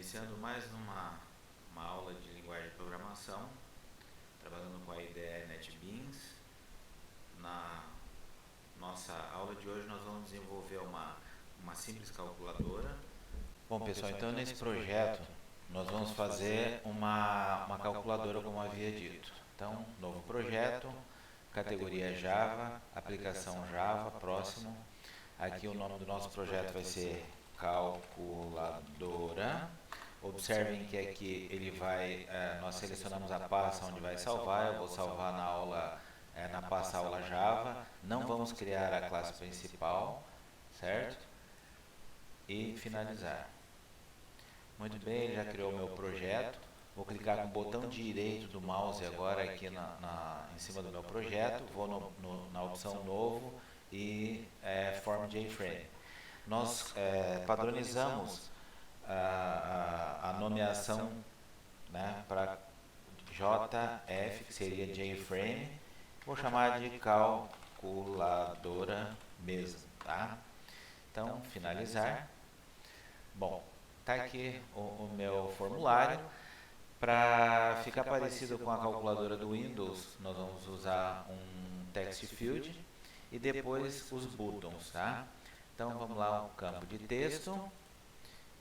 iniciando mais uma aula de linguagem de programação, trabalhando com a IDE NetBeans. Na nossa aula de hoje nós vamos desenvolver uma simples calculadora. Bom pessoal, então nesse projeto nós vamos fazer uma calculadora, como havia dito. Então, novo projeto, categoria Java, aplicação Java, próximo. Aqui o nome do nosso projeto vai ser calculadora. Observem que aqui ele vai, nós selecionamos a pasta onde vai salvar. Eu vou salvar na aula, na pasta aula Java. Não vamos criar a classe principal, certo? E finalizar. Muito bem, ele já criou o meu projeto. Vou clicar com o botão direito do mouse agora aqui em cima do meu projeto. Vou na opção novo e Form JFrame. Nós padronizamos a nomeação, né, para JF, que seria JFrame. Vou chamar de calculadora mesmo, tá? Então, finalizar. Bom, tá aqui o meu formulário. Para ficar parecido com a calculadora do Windows, nós vamos usar um text field e depois os buttons, tá? Então vamos lá, um campo de texto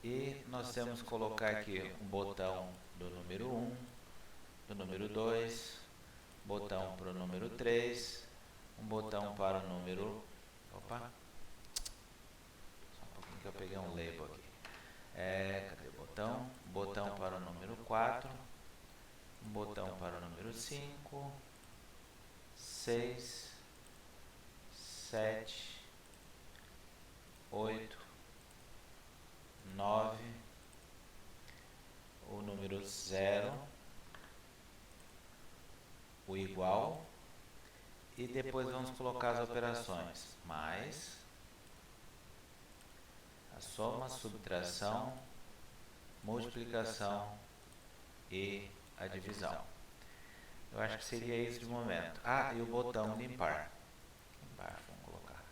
e nós temos que colocar aqui um botão do número 1, do número 2, botão para o número 3, um botão para o número... Opa! Só um pouquinho que eu peguei um label aqui. Cadê o botão? Botão para o número 4, um botão para o número 5, 6, 7, 8, 9, o número 0, o igual, e depois vamos colocar as operações, mais, a soma, subtração, multiplicação e a divisão. Eu acho que seria isso de momento. Ah, e o botão limpar. Embaixo, vamos colocar.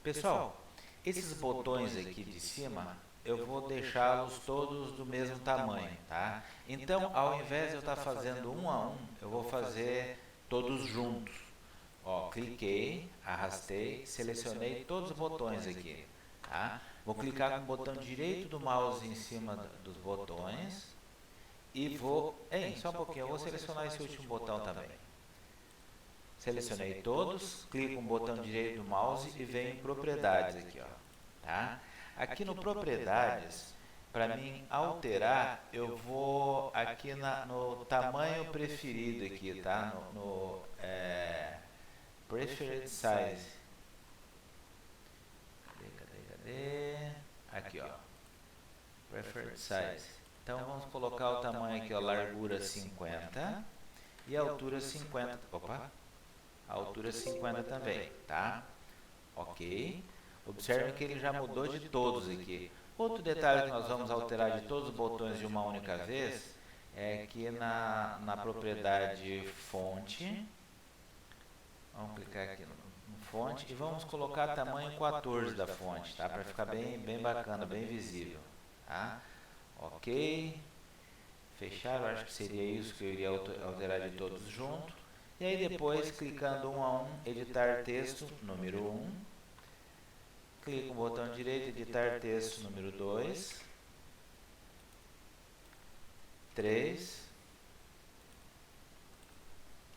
Pessoal, esses botões aqui de cima, eu vou deixá-los todos do mesmo tamanho, tá? Então, ao invés de eu estar fazendo um a um, eu vou fazer todos juntos. Ó, cliquei, arrastei, selecionei todos os botões aqui, tá? Vou clicar com o botão direito do mouse em cima dos botões e vou... só um pouquinho, eu vou selecionar esse último botão também. Selecionei todos, clico com o botão direito do mouse e venho em propriedades aqui, ó, tá? Aqui no propriedades, para mim alterar, eu vou aqui no tamanho preferido aqui, tá? No preferred size. Cadê? Aqui, ó. Preferred size. Então vamos colocar o tamanho aqui, ó, largura 50 e a altura 50. Opa! A altura 50 também, tá? Ok. Observe que ele já mudou de todos aqui. Outro detalhe que nós vamos alterar de todos os botões de uma única vez é que na propriedade fonte, vamos clicar aqui no fonte e vamos colocar tamanho 14 da fonte, tá? Para ficar bem bacana, bem visível, tá? Ok. Fechar, eu acho que seria isso que eu iria alterar de todos juntos. E aí depois, clicando um a um, editar texto, número 1. Clico no botão direito, editar texto, número 2. 3.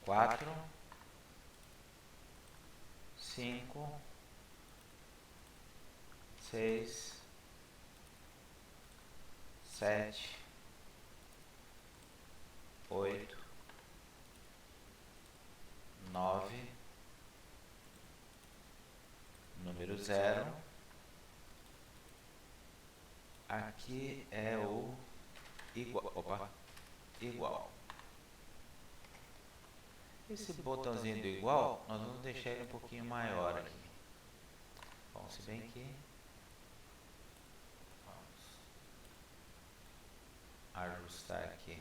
4. 5. 6. 7. 8. 9, número 0, aqui é o igual. Esse botãozinho do igual, nós vamos deixar ele um pouquinho maior aqui. Bom, se bem que vamos ajustar aqui.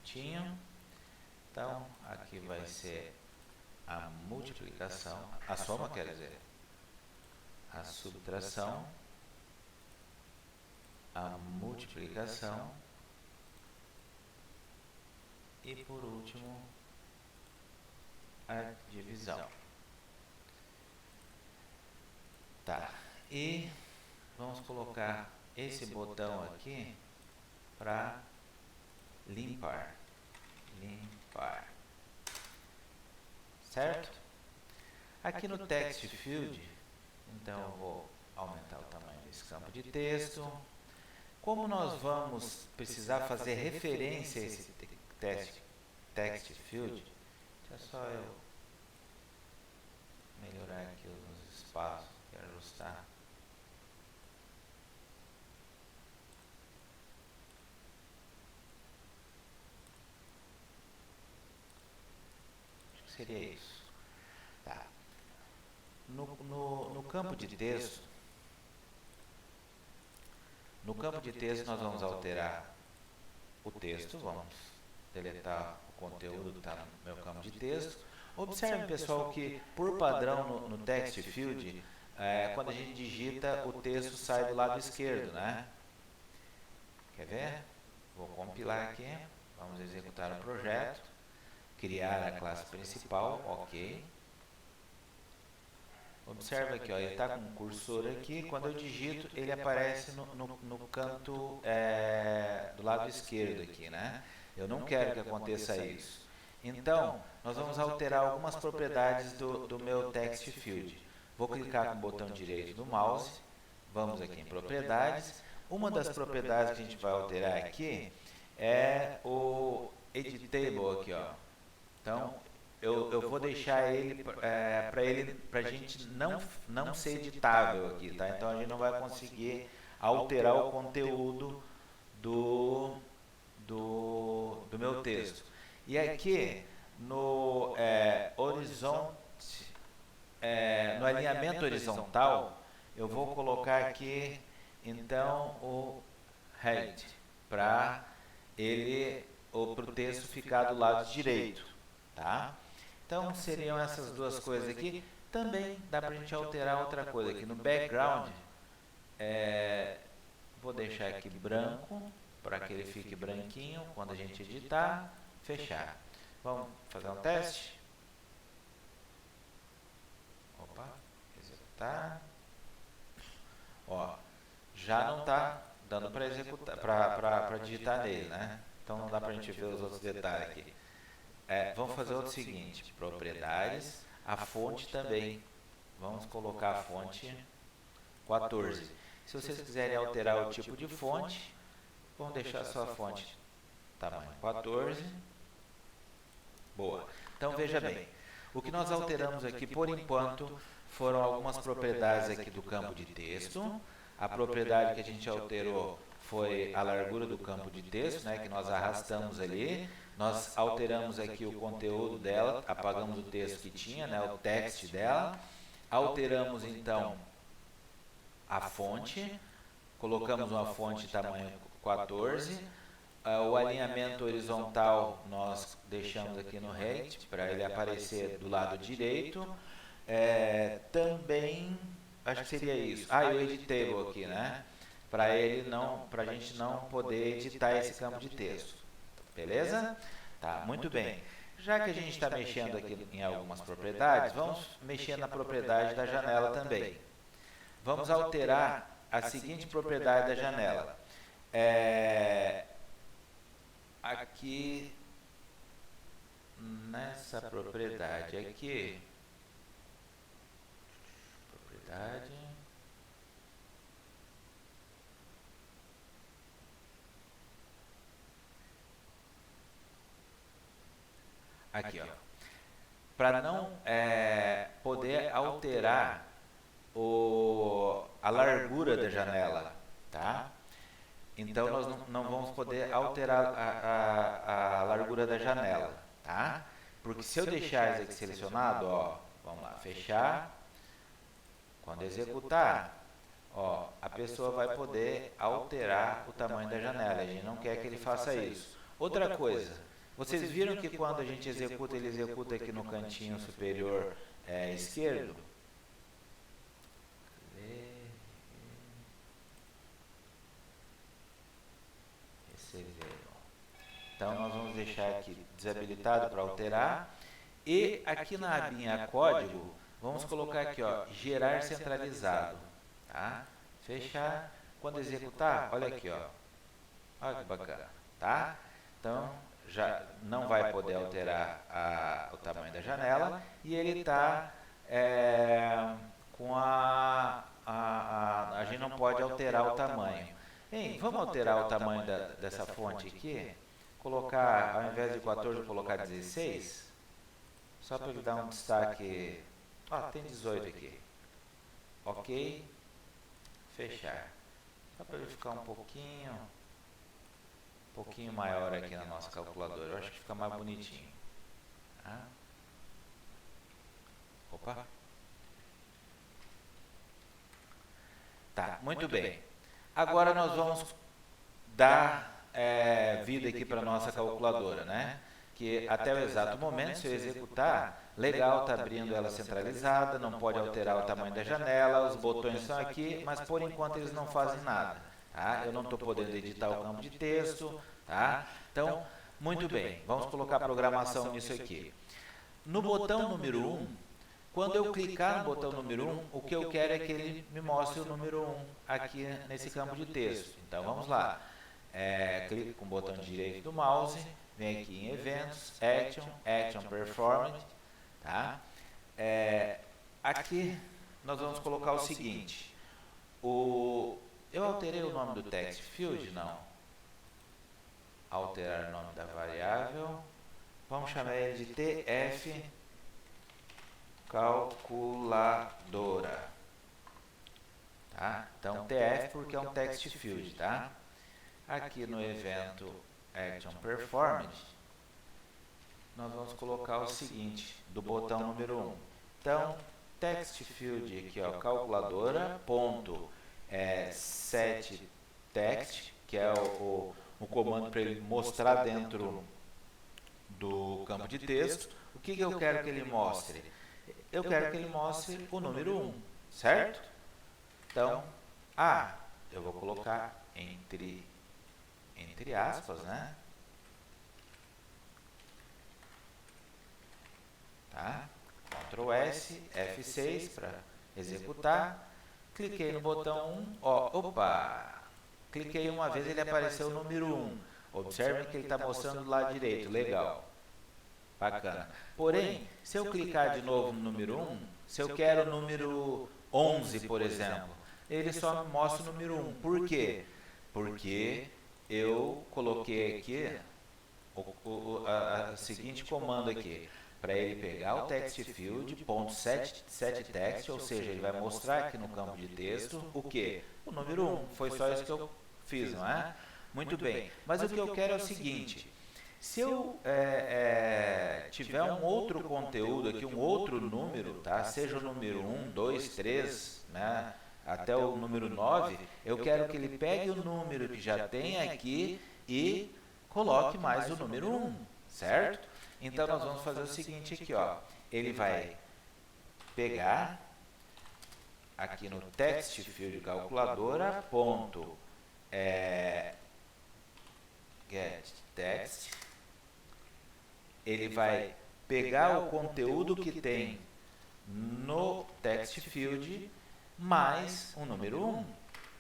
Bonitinho. Então, aqui vai ser a multiplicação, a soma, quer dizer, a subtração, a multiplicação e, por último, a divisão. Tá, e vamos colocar esse botão aqui para limpar, certo? Aqui no text field, então eu vou aumentar o tamanho desse campo de texto. Como nós vamos precisar fazer referência a esse text field, deixa só eu melhorar aqui os espaços, quero ajustar. Acho que seria isso. Tá. No campo de texto, nós vamos alterar o texto, vamos deletar o conteúdo que está no meu campo de texto. Observe, pessoal, que por padrão no text field, quando a gente digita, o texto sai do lado esquerdo, né? Quer ver? Vou compilar aqui, vamos executar o projeto, criar a classe principal, ok. Observa aqui, ó, ele está com um cursor aqui, quando eu digito, ele aparece no canto do lado esquerdo aqui, né? Eu não quero que aconteça isso. Então, nós vamos alterar algumas propriedades do meu text field. Vou clicar com o botão direito do mouse, vamos aqui em propriedades. Uma das propriedades que a gente vai alterar aqui é o editable aqui, ó. Então, eu vou deixar ele para a gente não ser editável aqui, tá? Então a gente não vai conseguir alterar o conteúdo do meu texto. E aqui no no alinhamento horizontal, eu vou colocar aqui então o height para o texto ficar do lado direito, tá? Então, seriam essas duas coisas aqui. Também dá para a gente alterar outra coisa aqui. No background, vou deixar aqui branco, para que ele fique branquinho quando a gente editar, fechar. Vamos fazer um teste? Opa, executar. Ó, já não está dando para executar, para digitar nele, né? Então não dá para a gente ver os outros detalhes aqui. Vamos fazer o seguinte, propriedades, a fonte também, vamos colocar a fonte 14. Se vocês quiserem alterar o tipo de fonte, vamos deixar só a fonte tamanho 14. Boa. Então veja bem, o que nós alteramos aqui por enquanto foram algumas propriedades aqui do campo de texto. A propriedade que a gente alterou foi a largura do campo de texto, né, que nós arrastamos ali. Nós alteramos aqui o conteúdo dela, apagamos o texto que tinha, né, o text dela. Alteramos, então, a fonte. Colocamos uma fonte tamanho 14. O alinhamento horizontal nós deixamos aqui no height, para ele aparecer do lado direito. Também, acho que seria isso. E o editable aqui, né? Para a gente não poder editar esse campo de texto. Beleza? Tá, muito bem. Já que a gente está mexendo aqui em algumas propriedades, vamos mexer na propriedade da janela também. Vamos alterar a seguinte propriedade da janela. Aqui, nessa propriedade aqui, aqui, ó, para não poder alterar a largura da janela, tá? Então nós não vamos poder alterar a largura da janela, tá? Porque se eu deixar isso aqui selecionado, ó, vamos lá, fechar, quando executar, ó, a pessoa vai poder alterar o tamanho da janela. A gente não quer que ele faça isso. Outra coisa, vocês viram que quando a gente executa, ele executa aqui no cantinho superior esquerdo? Então, nós vamos deixar aqui desabilitado para alterar. E aqui na abinha código, vamos colocar aqui, ó, gerar centralizado. Tá? Fechar. Quando executar, olha aqui, ó. Olha que bacana. Tá? Então, já não vai poder alterar o tamanho da janela. E ele está com a gente não pode alterar o tamanho. Hein, vamos alterar o tamanho dessa fonte aqui? Colocar, ao invés de 14, colocar 16? Só para ele dar um destaque. Ó, tem 18 aqui. Ok. Fechar. Só para ele ficar um pouquinho maior aqui na nossa calculadora. Eu acho que fica mais bonitinho. Tá? Opa. Tá, muito bem. Agora nós vamos dar vida aqui para a nossa calculadora, né? Que até o exato momento, se eu executar, legal, está abrindo ela centralizada, não pode alterar o tamanho da janela, os botões estão aqui, mas por enquanto eles não fazem nada. Tá? Eu não estou podendo editar o campo de texto. Tá? Então, muito bem, vamos colocar programação nisso aqui. No botão número 1, quando eu clicar no botão número 1, o que eu quero é que ele me mostre o número 1 aqui nesse campo de texto. Então, vamos lá. Clico com o botão direito do mouse, vem aqui em Eventos, Action Performance. Tá? Aqui nós vamos colocar o seguinte. Eu alterei o nome do text field? Não. Alterar o nome da variável. Vamos chamar ele de TF calculadora. Tá? Então, TF porque é um text field, tá? Aqui no evento Action Performance, nós vamos colocar o seguinte, do botão número 1. Então, text field aqui, ó, calculadora, ponto, set text, que é o comando para ele mostrar dentro do campo de texto. O que eu quero que ele mostre? Eu quero que ele mostre o número 1, certo? Então, eu vou colocar entre aspas, né? Tá? Ctrl S, F6 para executar. Cliquei no botão 1, opa! Cliquei uma vez, ele apareceu o número 1. Observe que ele está mostrando do lado direito, legal. Bacana. Porém, se eu clicar de novo no número 1, se eu quero o número 11, por exemplo, ele só me mostra o número 1. Por quê? Porque eu coloquei aqui o seguinte comando aqui, para ele pegar o text field, ponto set text, ou seja, ele vai mostrar aqui no campo de texto o que? O número 1. Foi só isso que eu fiz, não é? Muito bem. Mas o que eu quero é o seguinte, se eu tiver um outro conteúdo aqui, um outro número, tá? Seja o número 1, 2, 3, né? Até o número 9, eu quero que ele pegue o número que já tem aqui e coloque mais o número 1, certo? Então, nós vamos fazer o seguinte aqui, ó. Ele vai pegar aqui no text field calculadora, ponto, get text. Ele vai pegar o conteúdo que tem no text field mais o número 1,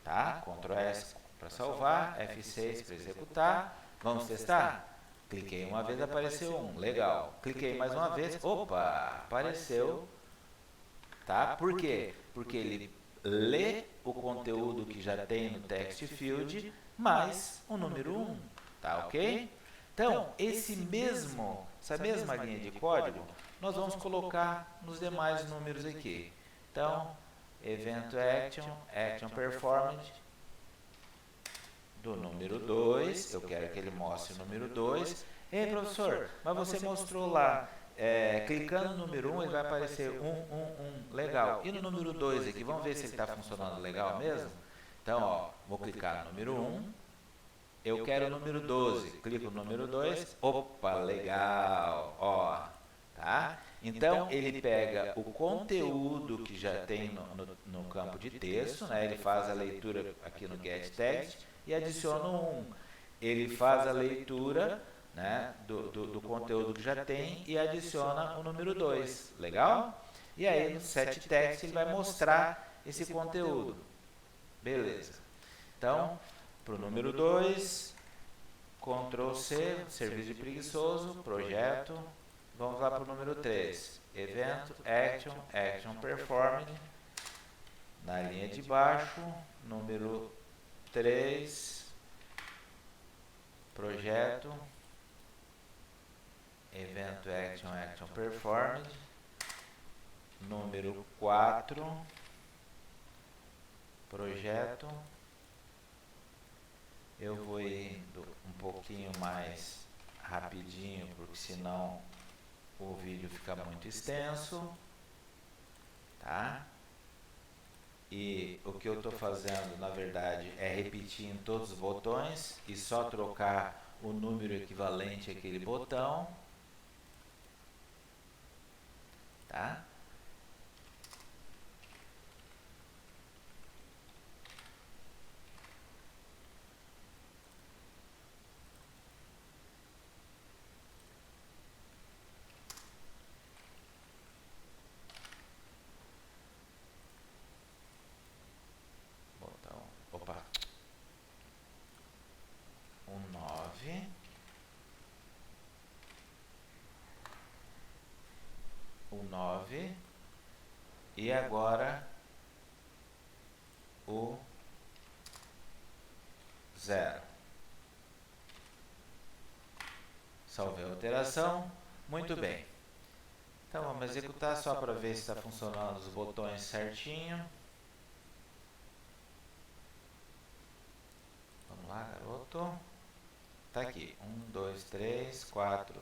tá? Ctrl S para salvar, F6 para executar. Vamos testar? Cliquei uma vez, apareceu 1, legal. Cliquei mais uma vez, opa, apareceu, tá? Por quê? Porque ele lê o conteúdo que já tem no text field mais o número 1, tá ok? Então, essa mesma linha de código, nós vamos colocar nos demais números aqui. Então, evento action performance, do número 2, eu quero que ele mostre o número 2. Ei, professor, mas você mostrou lá, clicando no número 1, ele vai aparecer 1, legal. E no número 2 aqui, vamos ver se ele está funcionando legal mesmo? Então, ó, vou clicar no número 1, eu quero o número 12, clico no número 2, opa, legal, ó, tá? Então, ele pega o conteúdo que já tem no campo de texto, né? Ele faz a leitura aqui no getText, e adiciona 1. Ele faz a leitura né, do conteúdo que já tem e adiciona o número 2. Legal? E aí no setText ele vai mostrar esse conteúdo. Beleza. Então, para o número 2, Ctrl C, serviço de preguiçoso, projeto. Vamos lá para o número 3. Evento, action performed. Na linha de baixo, número 3, projeto, evento, action performed. Número 4, projeto. Eu vou indo um pouquinho mais rapidinho, porque senão o vídeo fica muito extenso, tá? E o que eu estou fazendo, na verdade, é repetir em todos os botões e só trocar o número equivalente àquele botão, tá? Opa, o 9, o 9 e agora o 0. Salvei a alteração, muito bem. Então vamos executar só para ver se está funcionando os botões certinho. Vamos lá, garoto. Tá aqui. 1, 2, 3, 4,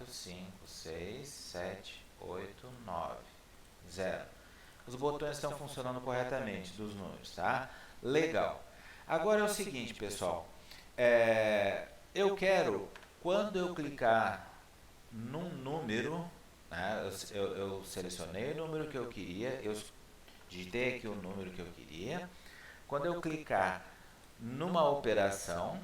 5, 6, 7, 8, 9, 0. Os botões estão funcionando corretamente dos números, tá? Legal. Agora é o seguinte, pessoal. Eu quero, quando eu clicar num número, né, eu selecionei o número que eu queria, eu digitei aqui o número que eu queria. Quando eu clicar numa operação,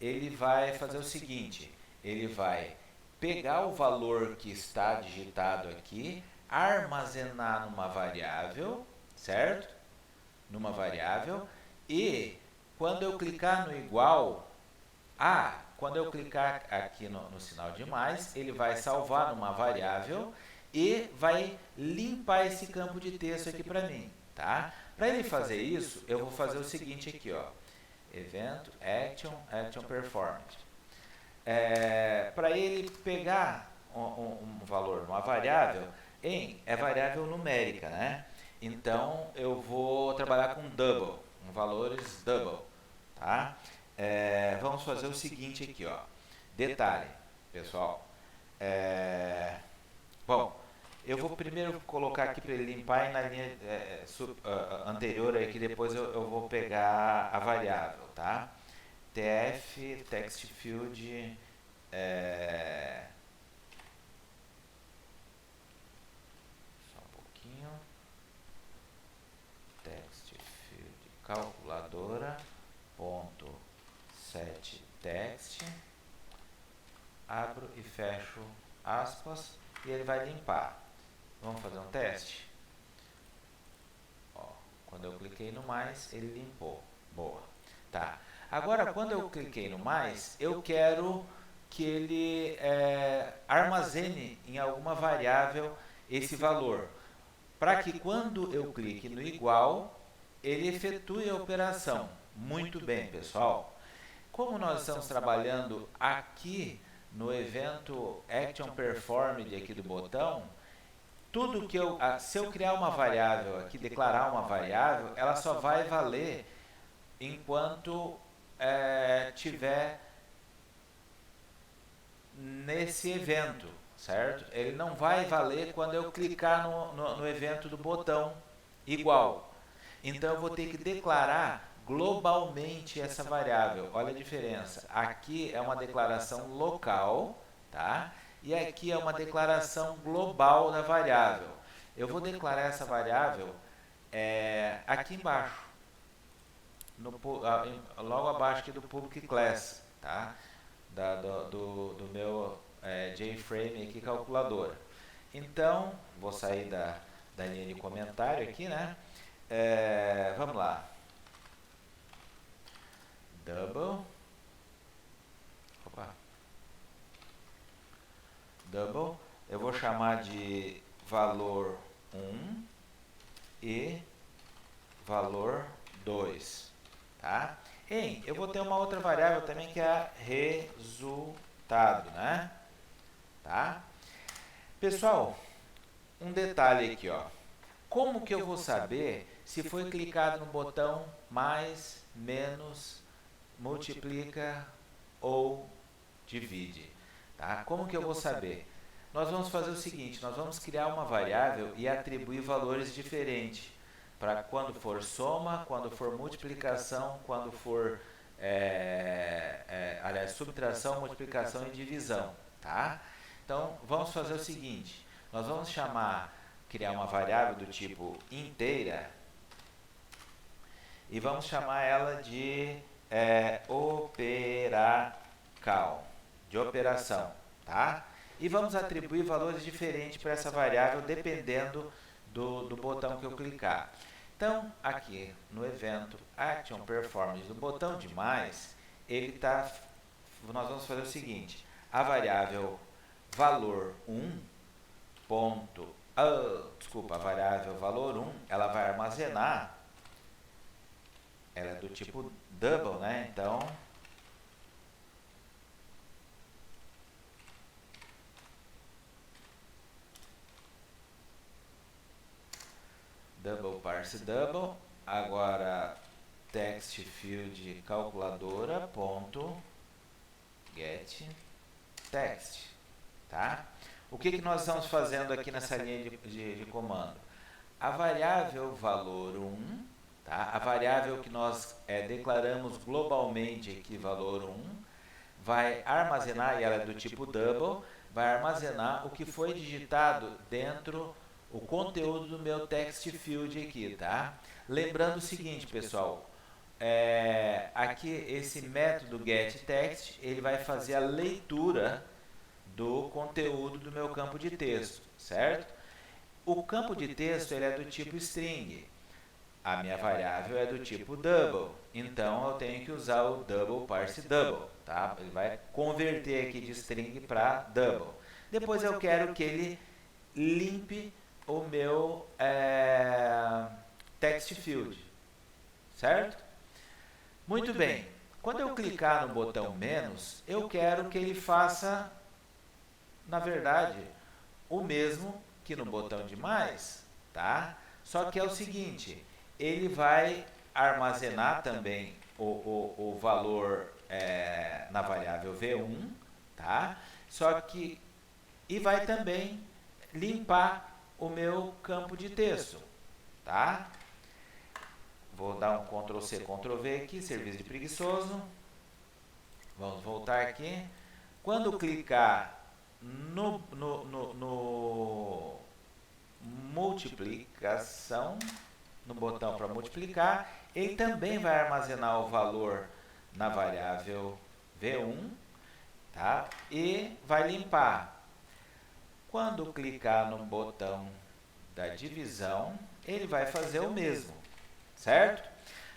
ele vai fazer o seguinte, ele vai pegar o valor que está digitado aqui, armazenar numa variável, certo? Numa variável, e quando eu clicar no igual, quando eu clicar aqui no sinal de mais, ele vai salvar numa variável e vai limpar esse campo de texto aqui para mim, tá? Para ele fazer isso, eu vou fazer o seguinte aqui, ó. Evento, action performed. Para ele pegar um valor numa variável, é variável numérica, né? Então, eu vou trabalhar com double, com valores double, tá? Vamos fazer o seguinte aqui, ó. Detalhe, pessoal. Bom, eu vou primeiro colocar aqui para ele limpar e na linha anterior aí, que depois eu vou pegar a variável, tá? TF, text field, só um pouquinho, text field calculadora, ponto set text, abro e fecho aspas e ele vai limpar. Vamos fazer um teste? Ó, quando eu cliquei no mais, ele limpou. Boa. Tá. Agora, quando eu cliquei no mais, eu quero que ele armazene em alguma variável esse valor. Para que quando eu clique no igual, ele efetue a operação. Muito bem, pessoal. Como nós estamos trabalhando aqui no evento Action Performed aqui do botão, tudo que se eu criar uma variável aqui, declarar uma variável, ela só vai valer enquanto tiver nesse evento, certo? Ele não vai valer quando eu clicar no evento do botão igual. Então eu vou ter que declarar globalmente essa variável. Olha a diferença. Aqui é uma declaração local, tá? E aqui é uma declaração global da variável. Eu vou declarar essa variável aqui embaixo, logo abaixo aqui do public class, tá? do meu JFrame aqui, calculadora. Então, vou sair da linha de comentário aqui, né? Vamos lá. Double. Opa. Double. Eu vou chamar de valor 1 e valor 2. Tá? Eu vou ter uma outra variável também que é resultado, né? Tá? Pessoal, um detalhe aqui, ó. Como que eu vou saber se foi clicado no botão mais, menos, multiplica ou divide? Tá? Como que eu vou saber? Nós vamos fazer o seguinte, nós vamos criar uma variável e atribuir valores diferentes. Para quando for soma, quando for multiplicação, quando for aliás, subtração, multiplicação e divisão. Tá? Então, vamos fazer o seguinte, nós vamos criar uma variável do tipo inteira e vamos chamar ela de operacal, de operação, tá? E vamos atribuir valores diferentes para essa variável dependendo do botão que eu clicar. Então, aqui no evento Action Performance do botão de mais, nós vamos fazer o seguinte, a variável valor 1 ponto, a variável valor 1, ela vai armazenar, ela é do tipo double, né? Então, double parse double, agora text field calculadora ponto get text, tá? O que nós estamos fazendo aqui nessa linha de comando? A variável valor 1, tá? A variável que nós declaramos globalmente aqui, valor 1, vai armazenar, e ela é do tipo double, vai armazenar o que foi digitado dentro o conteúdo do meu text field aqui, tá? Lembrando o seguinte, pessoal, aqui esse método getText, ele vai fazer a leitura do conteúdo do meu campo de texto, certo? O campo de texto ele é do tipo string, a minha variável é do tipo double, então eu tenho que usar o double parse double, tá? Ele vai converter aqui de string para double. Depois eu quero que ele limpe o meu text field, certo? Muito bem. Quando eu clicar no botão menos, eu quero que ele faça, na verdade, o mesmo que no botão de mais, tá? Só que é o seguinte, ele vai armazenar também o valor na variável v1, tá? Só que, e vai também limpar o meu campo de texto, tá? Vou dar um Ctrl+C, Ctrl+V aqui, serviço de preguiçoso. Vamos voltar aqui. Quando clicar no multiplicação, no botão para multiplicar, ele também vai armazenar o valor na variável v1, tá? E vai limpar. Quando clicar no botão da divisão, ele vai fazer o mesmo, certo?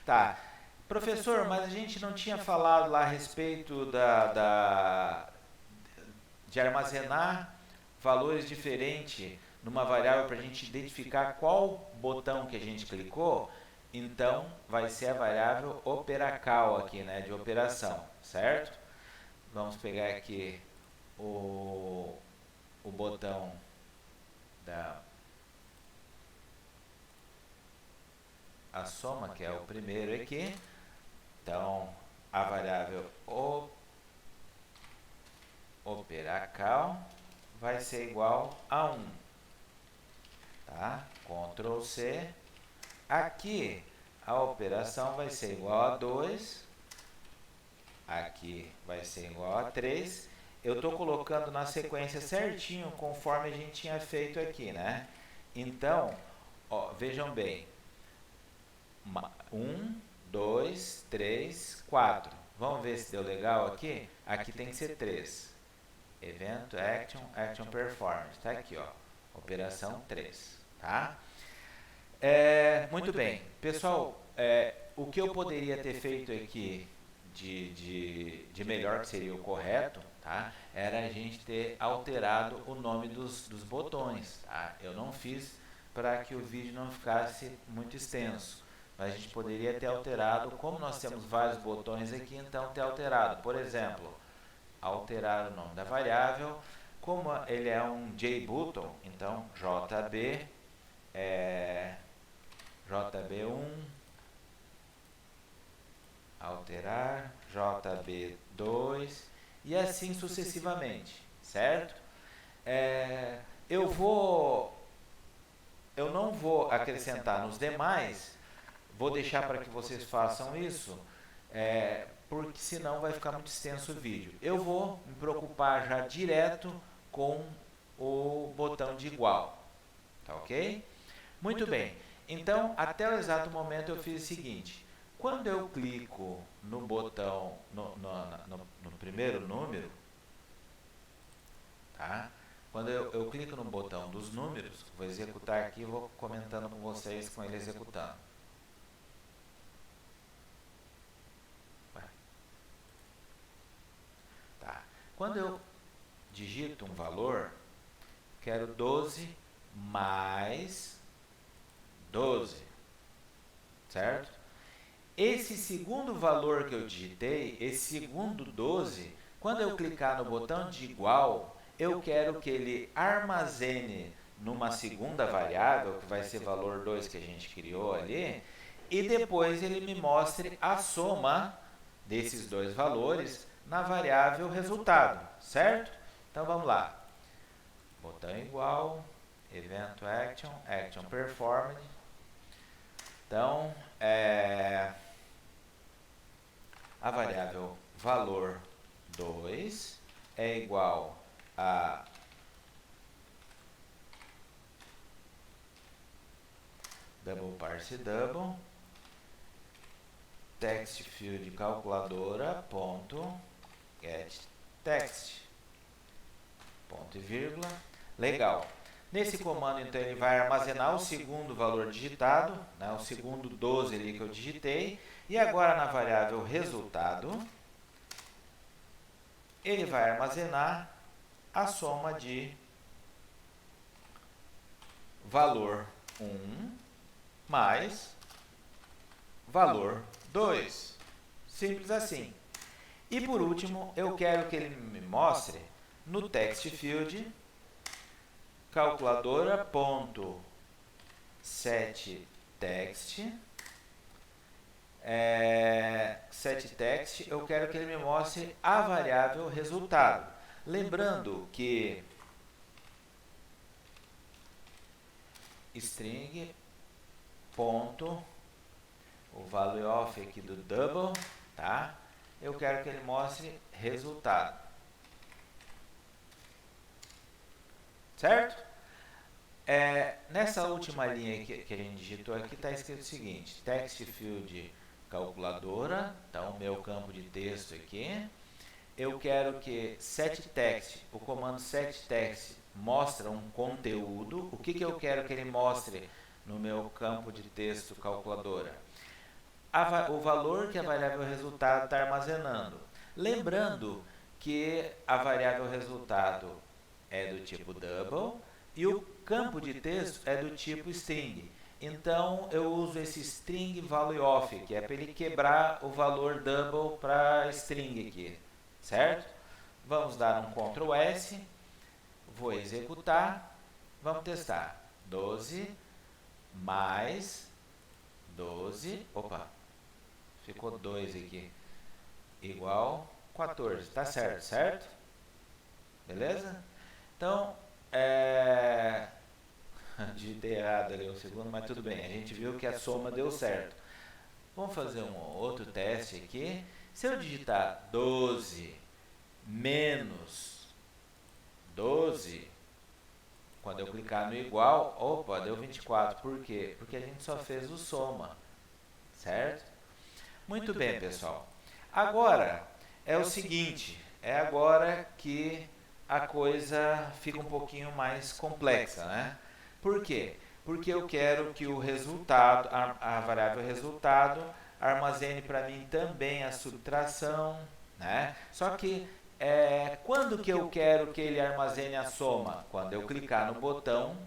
Tá. Professor, mas a gente não tinha falado lá a respeito de armazenar valores diferentes numa variável para a gente identificar qual botão que a gente clicou? Então, vai ser a variável operacal aqui, né, de operação, certo? Vamos pegar aqui o botão a soma, que é o primeiro aqui. Então, a variável operacal vai ser igual a 1. Tá? Ctrl+C. Aqui, a operação vai ser igual a 2. Aqui vai ser igual a 3. Eu estou colocando na sequência certinho, conforme a gente tinha feito aqui, né? Então, ó, vejam bem. 1, 2, 3, 4. Vamos ver se deu legal aqui? Aqui tem que ser 3. Evento, action, action performance. Tá aqui, ó. Operação 3. Tá? Muito bem. Pessoal, o que eu poderia ter feito aqui de melhor, que seria o correto, tá? Era a gente ter alterado o nome dos botões. Tá? Eu não fiz para que o vídeo não ficasse muito extenso. Mas a gente poderia ter alterado, como nós temos vários botões aqui, então ter alterado. Por exemplo, alterar o nome da variável. Como ele é um JButton, então JB, JB1, alterar, JB2 e assim sucessivamente, certo? Eu não vou acrescentar nos demais, vou deixar para que vocês façam isso, porque senão vai ficar muito extenso o vídeo. Eu vou me preocupar já direto com o botão de igual, tá ok? Muito bem, então até o exato momento eu fiz o seguinte: quando eu clico no botão, no primeiro número, tá? Quando eu clico no botão dos números, vou executar aqui e vou comentando com vocês com ele executando. Tá. Quando eu digito um valor, quero 12 mais 12, certo? Esse segundo valor que eu digitei, esse segundo 12, quando eu clicar no botão de igual, eu quero que ele armazene numa segunda variável, que vai ser valor 2 que a gente criou ali, e depois ele me mostre a soma desses dois valores na variável resultado, certo? Então vamos lá. Botão igual, evento action, action performed. Então, a variável valor 2 é igual a double parse double text field calculadora ponto get text ponto e vírgula. Legal. Nesse comando, então, ele vai armazenar o segundo valor digitado, né, o segundo 12 ali que eu digitei, e agora na variável resultado, ele vai armazenar a soma de valor 1 mais valor 2. Simples assim. E por último, eu quero que ele me mostre no text field calculadora ponto set text, set text, eu quero que ele me mostre a variável resultado. Lembrando que string ponto, o value of aqui do double, tá? Eu quero que ele mostre resultado. Certo? Nessa última linha que a gente digitou aqui, está escrito o seguinte: text field calculadora, então o meu campo de texto aqui. Eu quero que setText, o comando setText mostra um conteúdo. O que eu quero que ele mostre no meu campo de texto calculadora? O valor que a variável resultado está armazenando. Lembrando que a variável resultado é do tipo double e o campo de texto é do tipo string. Então, eu uso esse string value of, que é para ele quebrar o valor double para string aqui, certo? Vamos dar um Ctrl S, vou executar, vamos testar. 12 mais 12, opa, ficou 2 aqui, igual 14, tá certo, certo? Beleza? Então, digitei errado ali um segundo, mas tudo bem, a gente viu que a soma deu certo. Vamos fazer um outro teste aqui. Se eu digitar 12 menos 12, quando eu clicar no igual, opa, deu 24. Por quê? Porque a gente só fez o soma, certo? Muito bem, pessoal. Agora, é o seguinte, é agora que a coisa fica um pouquinho mais complexa, né? Por quê? Porque eu quero que o resultado, a variável resultado, armazene para mim também a subtração, né? Só que quando que eu quero que ele armazene a soma? Quando eu clicar no botão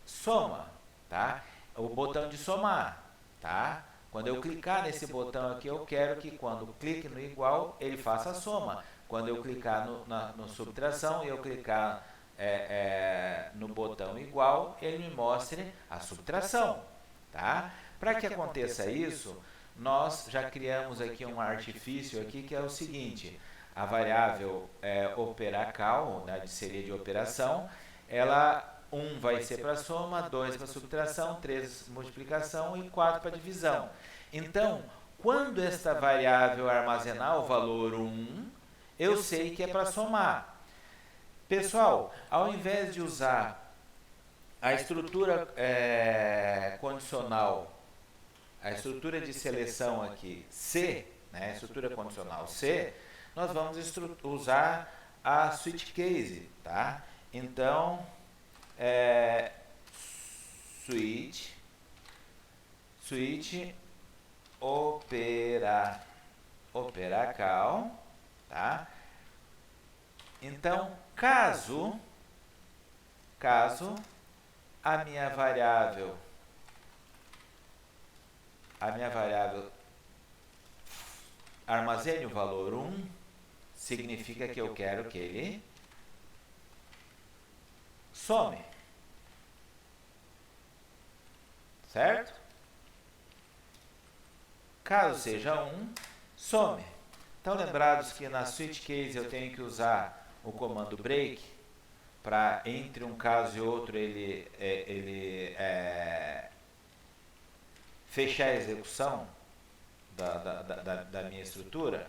soma, tá? O botão de somar, tá? Quando eu clicar nesse botão aqui, eu quero que quando clique no igual, ele faça a soma. Quando eu clicar no subtração e eu clicar no botão igual, ele me mostre a subtração, tá? Para que aconteça isso, nós já criamos aqui um artifício aqui que é o seguinte: a variável operacal, né, seria de operação, ela 1 vai ser para soma, 2 para subtração, 3 multiplicação e 4 para divisão. Então, quando esta variável armazenar o valor 1, eu sei que é para somar. Pessoal, ao invés de usar a estrutura condicional, a estrutura de seleção aqui C, né, estrutura condicional C, nós vamos usar a switch case, tá? Então, switch operacal, tá? Então, caso a minha variável armazene o valor 1, significa que eu quero que ele some. Certo? Caso seja 1, some. Então, lembrados que na switch case eu tenho que usar o comando break para, entre um caso e outro, ele fechar a execução da minha estrutura.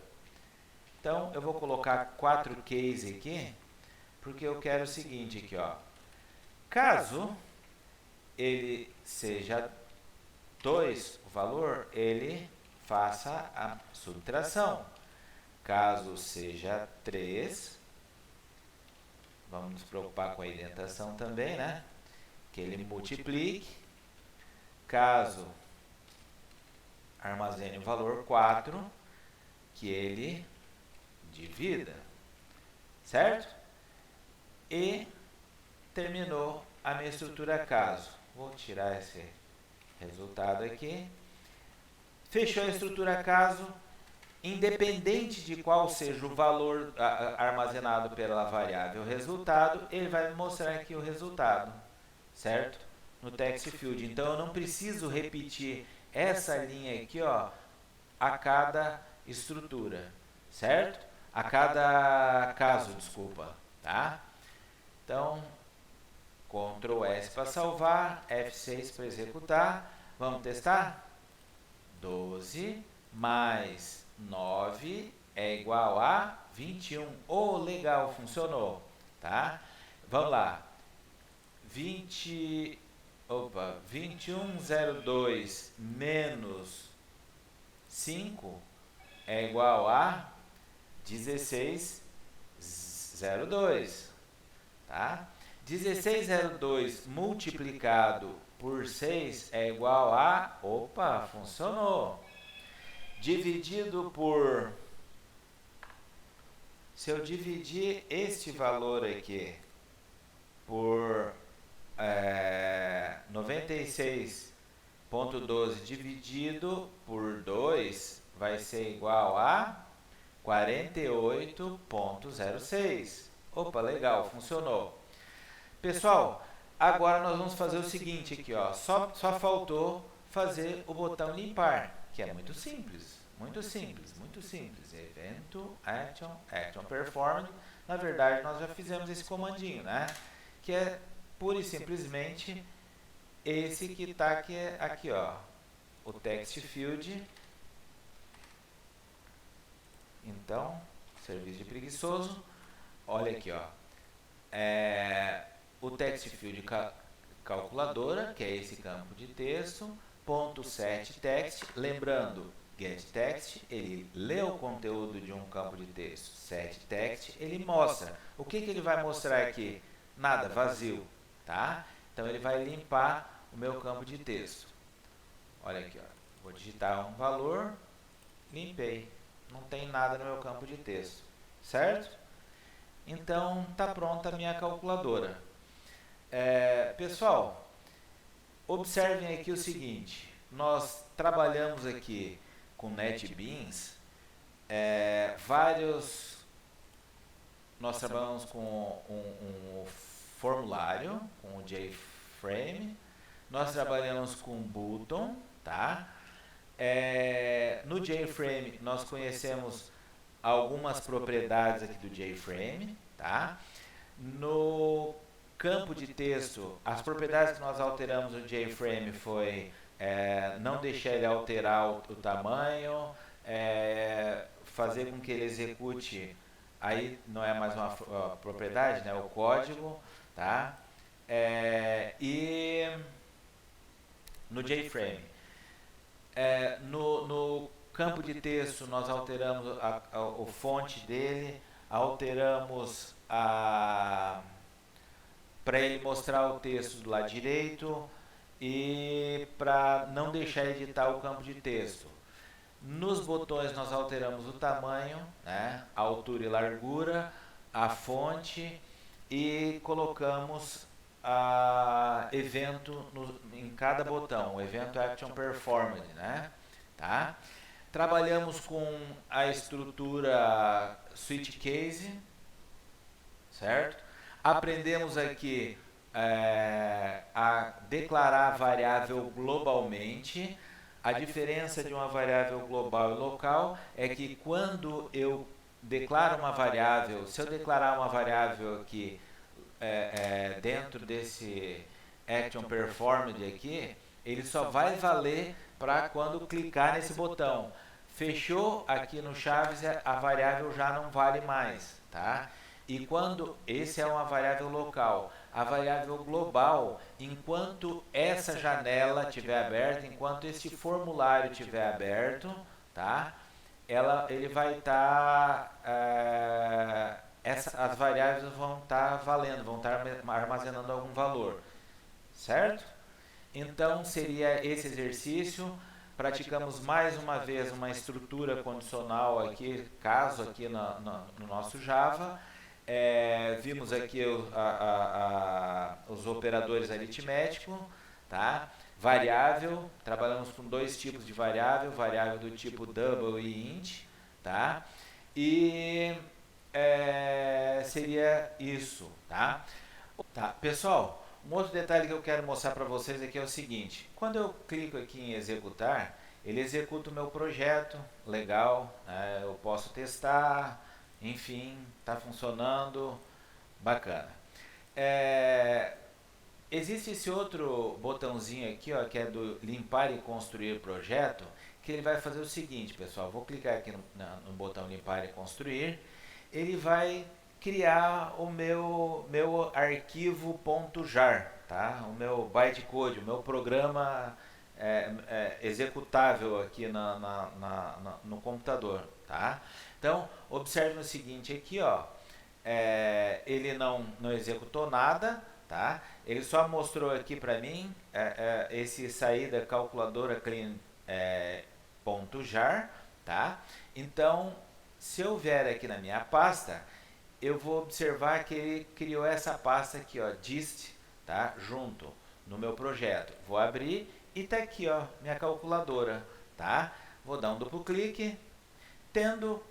Então, eu vou colocar 4 case aqui, porque eu quero o seguinte aqui, ó. Caso ele seja 2 o valor, ele faça a subtração. Caso seja 3, vamos nos preocupar com a indentação também, né? Que ele multiplique. Caso armazene o valor 4, que ele divida. Certo? E terminou a minha estrutura caso. Vou tirar esse resultado aqui. Fechou a estrutura caso. Independente de qual seja o valor armazenado pela variável resultado, ele vai me mostrar aqui o resultado, certo? No text field. Então, eu não preciso repetir essa linha aqui, ó, a cada estrutura, certo? A cada caso, desculpa, tá? Então, Ctrl S para salvar, F6 para executar. Vamos testar? 12 mais 9 é igual a 21. Oh, legal, funcionou, tá? Vamos lá. 2102 menos 5 é igual a 1602, tá? 1602 multiplicado por 6 é igual a... Opa, funcionou. Dividido por... Se eu dividir este valor aqui por 96,12 dividido por 2 vai ser igual a 48,06. Opa, legal, funcionou. Pessoal, agora nós vamos fazer o seguinte aqui, ó. Só faltou fazer o botão limpar, que é muito simples, muito simples, muito simples. Evento, action performed. Na verdade, nós já fizemos esse comandinho, né? Que é pura e simplesmente esse que está aqui, ó. O text field. Então, serviço de preguiçoso. Olha aqui, ó. O text field calculadora, que é esse campo de texto, ponto 7 text, lembrando, getText, ele lê o conteúdo de um campo de texto. setText, ele mostra. O que ele vai mostrar aqui? Nada, vazio, tá? Então ele vai limpar o meu campo de texto. Olha aqui, ó. Vou digitar um valor, limpei. Não tem nada no meu campo de texto, certo? Então está pronta a minha calculadora. Pessoal, observem aqui o seguinte. Nós trabalhamos aqui com NetBeans, nós trabalhamos com um formulário, com o JFrame, nós trabalhamos com button, tá? No JFrame nós conhecemos algumas propriedades aqui do JFrame, tá? No campo de texto, as propriedades que nós alteramos no JFrame foi não deixar ele alterar o tamanho, fazer com que ele execute, aí não é mais uma propriedade, né, o código, tá? E no JFrame, no campo de texto nós alteramos o fonte dele, alteramos para ele mostrar o texto do lado direito e para não deixar editar o campo de texto. Nos botões nós alteramos o tamanho, né, a altura e largura, a fonte e colocamos evento em cada botão, o evento Action Performed, né, tá? Trabalhamos com a estrutura switch case, certo? Aprendemos aqui a declarar a variável globalmente. A diferença de uma variável global e local é que quando eu declaro uma variável, se eu declarar uma variável aqui dentro desse Action Performed aqui, ele só vai valer para quando clicar nesse botão. Fechou aqui no Chaves, a variável já não vale mais, tá? E quando esse é uma variável local, a variável global, enquanto essa janela estiver aberta, enquanto esse formulário estiver aberto, tá? Ele vai estar, as variáveis vão estar valendo, vão estar armazenando algum valor, certo? Então seria esse exercício. Praticamos mais uma vez uma estrutura condicional aqui, caso aqui no nosso Java. Vimos aqui os operadores aritméticos, tá? Variável, trabalhamos com dois tipos de variável, variável do tipo double e int, tá? E seria isso, tá? Tá, pessoal, um outro detalhe que eu quero mostrar para vocês aqui é o seguinte: quando eu clico aqui em executar, ele executa o meu projeto, legal, eu posso testar, enfim, está funcionando, bacana. Existe esse outro botãozinho aqui, ó, que é do limpar e construir projeto, que ele vai fazer o seguinte, pessoal, vou clicar aqui no botão limpar e construir, ele vai criar o meu arquivo .jar, tá? O meu bytecode, o meu programa executável aqui no computador, tá? Então, observe o seguinte aqui, ó, ele não executou nada, tá? Ele só mostrou aqui para mim esse saída calculadora clean .jar, tá? Então, se eu vier aqui na minha pasta, eu vou observar que ele criou essa pasta aqui, ó, dist, tá? Junto no meu projeto. Vou abrir e tá aqui, ó, minha calculadora, tá? Vou dar um duplo clique. Tendo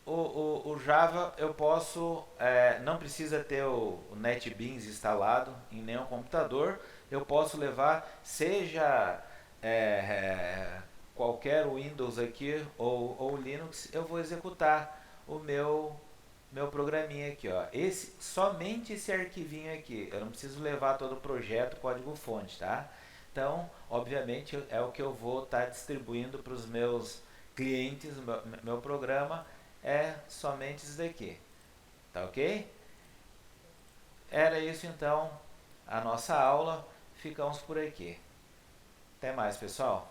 o Java, eu posso, não precisa ter o NetBeans instalado em nenhum computador. Eu posso levar, seja qualquer Windows aqui ou Linux, eu vou executar o meu programinha aqui, ó. Somente esse arquivinho aqui, eu não preciso levar todo o projeto, código fonte, tá? Então, obviamente, é o que eu vou estar distribuindo para os meus clientes, meu programa é somente isso daqui, tá ok? Era isso então, a nossa aula, ficamos por aqui. Até mais, pessoal.